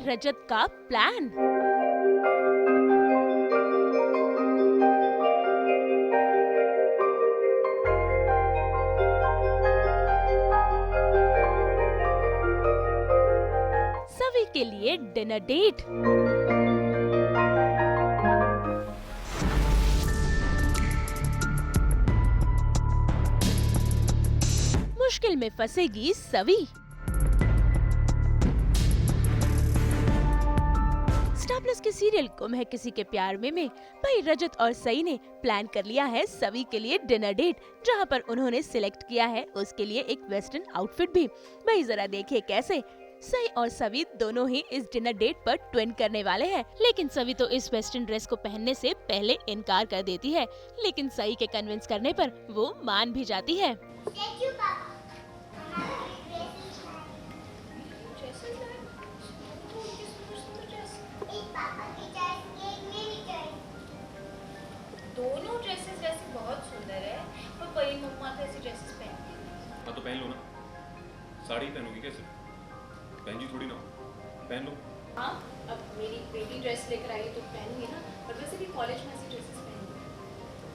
रजत का प्लान। सभी के लिए डिनर डेट। मुश्किल में फंसेगी सवी। स्टार प्लस के सीरियल गुम है किसी के प्यार में भाई रजत और सई ने प्लान कर लिया है सवी के लिए डिनर डेट, जहां पर उन्होंने सिलेक्ट किया है उसके लिए एक वेस्टर्न आउटफिट भी। भाई जरा देखिए कैसे सई और सवी दोनों ही इस डिनर डेट पर ट्विन करने वाले हैं। लेकिन सवी तो इस वेस्टर्न ड्रेस को पहनने से पहले इनकार कर देती है, लेकिन सई के कन्विंस करने पर वो मान भी जाती है। दोनों ड्रेसेस वैसे बहुत सुंदर है, पर परी मम्मा तो ऐसी ड्रेसेस पहनती है। हाँ तो पहन लो ना, साड़ी पहनोगी कैसे? बहन जी थोड़ी ना, पहन लो। हाँ अब मेरी बेटी ड्रेस लेकर आई तो पहनूंगी ना, पर वैसे भी कॉलेज में ऐसी ड्रेसेस पहनूंगी।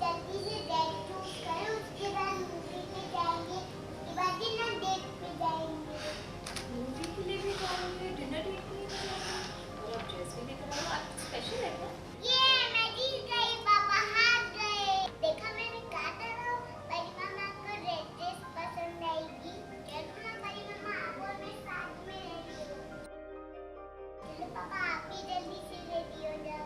जल्दी से ड्रेस चूज करो, उसके बाद मूवी पे जाएंगे, उसके बाद डिनर डेट पे जाएंगे। मूवी के लिए भी जाएंगे, डिनर डेट के लिए भी जाएंगे, और अब ड्रेस भी लेकर आओ। आज स्पेशल है क्या? ये मैं जीत गई, पापा हार गए। देखा मैंने कहा था ना, परी मम्मा को रेड ड्रेस पसंद आएगी। चलो ना परी मम्मा, आप और मैं साथ में रेडी हो। चलो पापा आप भी जल्दी से रेडी हो जाओ।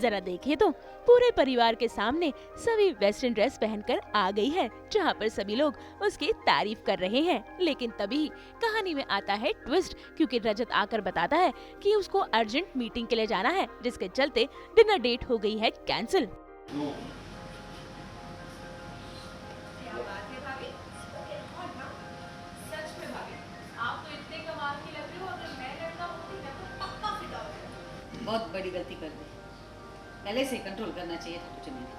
जरा देखिए तो पूरे परिवार के सामने सभी वेस्टर्न ड्रेस पहनकर आ गई है, जहां पर सभी लोग उसकी तारीफ कर रहे हैं। लेकिन तभी कहानी में आता है ट्विस्ट, क्योंकि रजत आकर बताता है कि उसको अर्जेंट मीटिंग के लिए जाना है, जिसके चलते डिनर डेट हो गई है कैंसिल। क्या बात है भाभी? सच में भाभी, आप तो इतने कमाल की लग रही हो, अगर मैं लड़का होती ना तो पक्का फिदा हो जाती। बहुत बड़ी गलती कर दी, पहले से कंट्रोल करना चाहिए था तुझे मैंने।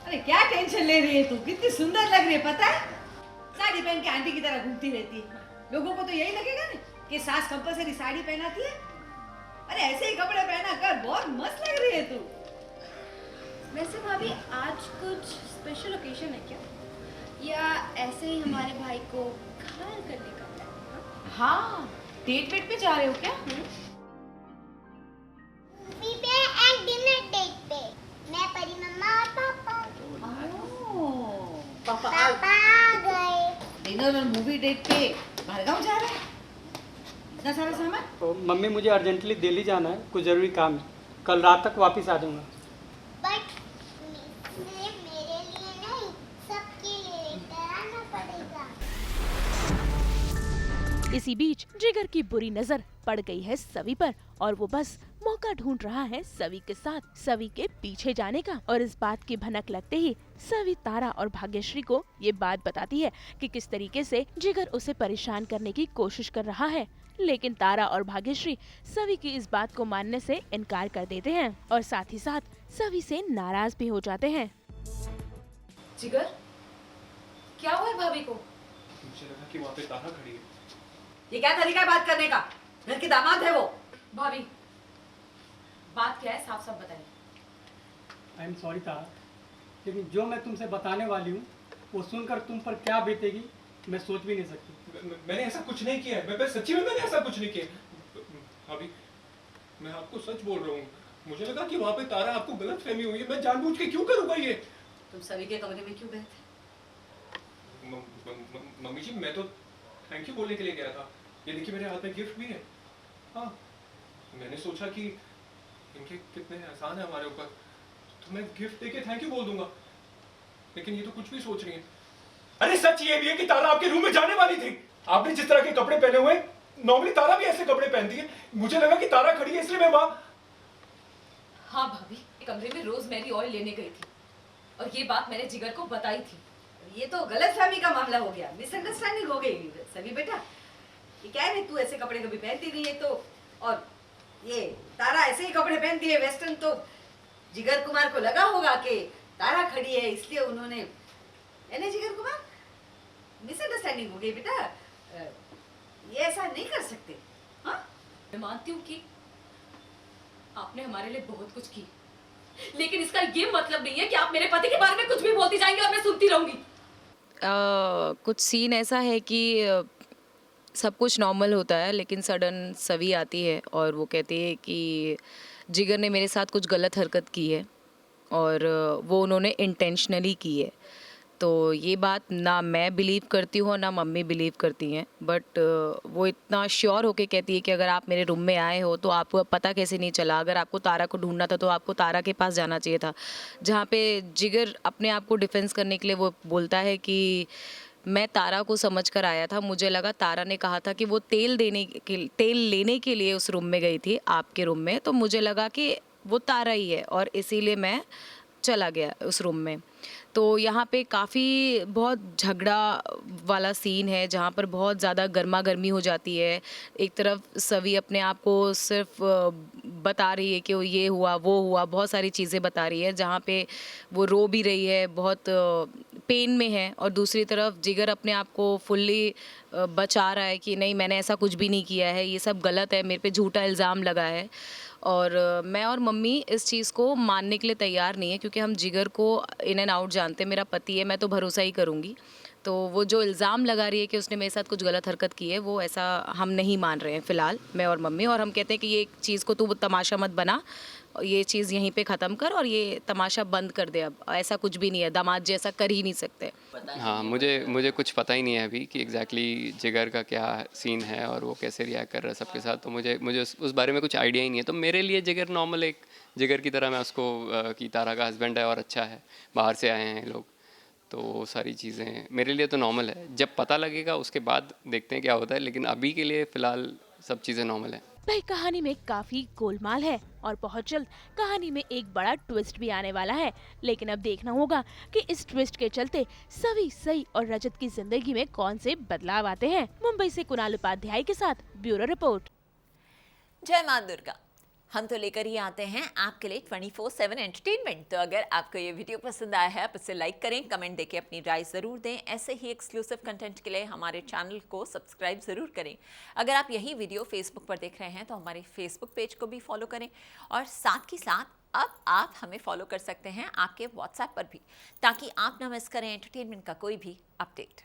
अरे क्या टेंशन ले रही है तू? कितनी सुंदर लग रही है पता है? साड़ी पहन के आंटी की तरह घूमती रहती है। लोगों को तो यही लगेगा ना कि सास कंपलसरी साड़ी पहनाती है। अरे ऐसे ही कपड़े पहना कर, बहुत मस्त लग रही है तू। वैसे भाभी आज कुछ स्पेशल ओकेजन है क्या, या ऐसे ही हमारे भाई को घायल करने का प्लान है? हाँ, डेट वेट पे जा रहे हो क्या? मूवी पे एंड डिनर डेट पे मैं, परी मम्मा और पापा। पापा आ गए। डिनर और मूवी डेट पे भड़गांव जा रहा है? इतना सारा सामान? तो मम्मी मुझे अर्जेंटली दिल्ली जाना है, कुछ ज़रूरी काम है, कल रात तक वापस आ जाऊँगा। बट सिर्फ मेरे लिए नहीं, सबके लिए लेकर आना पड़ेगा। इसी बीच जिगर की बुरी नजर पड़ गई है सवी पर, और वो बस मौका ढूंढ रहा है सवी के साथ सवी के पीछे जाने का। और इस बात की भनक लगते ही सवी तारा और भाग्यश्री को ये बात बताती है कि किस तरीके से जिगर उसे परेशान करने की कोशिश कर रहा है। लेकिन तारा और भाग्यश्री सवी की इस बात को मानने से इनकार कर देते हैं, और साथ ही साथ सवी से नाराज भी हो जाते हैं। जिगर, क्या हुआ है भाभी को? मुझे लगा कि वहाँ पे तारा खड़ी है। ये क्या तरीका है बात करने का? घर की दामाद है वो। भाभी, बात क्या है, साफ साफ बताइए। आई एम सॉरी तारा, लेकिन जो मैं तुमसे बताने वाली हूँ वो सुनकर तुम पर क्या बीतेगी मैं सोच भी नहीं सकती। मैंने ऐसा कुछ नहीं किया है, मैं सच्ची में मैंने ऐसा कुछ नहीं किया। अभी मैं आपको सच बोल रहा हूँ, मुझे लगा कि वहाँ पे तारा, आपको गलतफहमी हुई है। मैं जानबूझ के क्यों करूँगा ये? तुम सभी के कमरे में क्यों गए थे? मम्मी जी, मैं तो थैंक यू बोलने के लिए गया था। ये देखिए मेरे हाथ में गिफ्ट भी है। हाँ, मैंने सोचा कि इनके कितने एहसान है हमारे ऊपर, तो मैं गिफ्ट देके थैंक यू बोल दूंगा। लेकिन ये तो कुछ भी सोच रही है। अरे सच ये भी है कि तारा आपके रूम में जाने वाली थी। आपने जिस तरह के कपड़े पहने हुए, नॉर्मली तारा भी ऐसे कपड़े पहनती है। मुझे लगा कि तारा खड़ी है, इसलिए मैं वहां। हाँ भाभी, कमरे में रोजमेरी ऑयल लेने गई थी, और ये बात मैंने जिगर को बताई थी। ये तो गलतफहमी का मामला हो गया, मिसअंडरस्टैंडिंग हो गई। सभी बेटा, ये क्या है, तू ऐसे कपड़े कभी पहनती नहीं है, तो और ये तारा ऐसे ही कपड़े पहनती है वेस्टर्न, तो जिगर कुमार को लगा होगा कि तारा खड़ी है, इसलिए उन्होंने। जिगर कुमार, मिसअंडरस्टैंडिंग हो गई बेटा। ये ऐसा नहीं कर सकते। हाँ, मैं मानती हूँ कि आपने हमारे लिए बहुत कुछ की, लेकिन इसका ये मतलब नहीं है कि आप मेरे पति के बारे में कुछ भी बोलती जाएंगी और मैं सुनती रहूंगी। कुछ सीन ऐसा है कि सब कुछ नॉर्मल होता है, लेकिन सडन सवी आती है और वो कहती है कि जिगर ने मेरे साथ कुछ गलत हरकत की है और वो उन्होंने इंटेंशनली की है। तो ये बात ना मैं बिलीव करती हूँ और ना मम्मी बिलीव करती हैं, बट वो इतना श्योर होके कहती है कि अगर आप मेरे रूम में आए हो तो आपको पता कैसे नहीं चला, अगर आपको तारा को ढूंढना था तो आपको तारा के पास जाना चाहिए था। जहाँ पे जिगर अपने आप को डिफेंस करने के लिए वो बोलता है कि मैं तारा को समझ कर आया था, मुझे लगा तारा ने कहा था कि वो तेल लेने के लिए उस रूम में गई थी आपके रूम में, तो मुझे लगा कि वो तारा ही है और इसीलिए मैं चला गया उस रूम में। तो यहाँ पे काफ़ी बहुत झगड़ा वाला सीन है जहाँ पर बहुत ज़्यादा गर्मा गर्मी हो जाती है। एक तरफ सवी अपने आप को सिर्फ बता रही है कि वो ये हुआ वो हुआ, बहुत सारी चीज़ें बता रही है जहाँ पे वो रो भी रही है, बहुत पेन में है, और दूसरी तरफ जिगर अपने आप को फुल्ली बचा रहा है कि नहीं मैंने ऐसा कुछ भी नहीं किया है, ये सब गलत है, मेरे पे झूठा इल्ज़ाम लगा है। और मैं और मम्मी इस चीज़ को मानने के लिए तैयार नहीं है क्योंकि हम जिगर को इन एंड आउट जानते हैं, मेरा पति है, मैं तो भरोसा ही करूँगी। तो वो जो इल्ज़ाम लगा रही है कि उसने मेरे साथ कुछ गलत हरकत की है, वो ऐसा हम नहीं मान रहे हैं फ़िलहाल, मैं और मम्मी। और हम कहते हैं कि ये चीज़ को तू तमाशा मत बना, ये चीज़ यहीं पे ख़त्म कर और ये तमाशा बंद कर दे, अब ऐसा कुछ भी नहीं है, दामाद जी ऐसा कर ही नहीं सकते। हाँ, मुझे कुछ पता ही नहीं है अभी कि एग्जैक्टली जिगर का क्या सीन है और वो कैसे रिएक्ट कर रहा है सबके साथ, तो मुझे उस बारे में कुछ आइडिया ही नहीं है। तो मेरे लिए जिगर नॉर्मल एक जिगर की तरह मैं उसको कि तारा का हस्बैंड है और अच्छा है, बाहर से आए हैं लोग, तो वो सारी चीज़ें मेरे लिए तो नॉर्मल है। जब पता लगेगा उसके बाद देखते हैं क्या होता है, लेकिन अभी के लिए फ़िलहाल सब चीज़ें नॉर्मल है। भाई कहानी में काफी गोलमाल है और बहुत जल्द कहानी में एक बड़ा ट्विस्ट भी आने वाला है, लेकिन अब देखना होगा कि इस ट्विस्ट के चलते सवी, सई और रजत की जिंदगी में कौन से बदलाव आते हैं। मुंबई से कुणाल उपाध्याय के साथ ब्यूरो रिपोर्ट। जय मां दुर्गा। हम तो लेकर ही आते हैं आपके लिए 24/7 एंटरटेनमेंट। तो अगर आपको ये वीडियो पसंद आया है आप इसे लाइक करें, कमेंट देके अपनी राय ज़रूर दें। ऐसे ही एक्सक्लूसिव कंटेंट के लिए हमारे चैनल को सब्सक्राइब ज़रूर करें। अगर आप यही वीडियो फेसबुक पर देख रहे हैं तो हमारे फेसबुक पेज को भी फॉलो करें, और साथ ही साथ अब आप हमें फॉलो कर सकते हैं आपके व्हाट्सएप पर भी, ताकि आप ना मिस करें एंटरटेनमेंट का कोई भी अपडेट।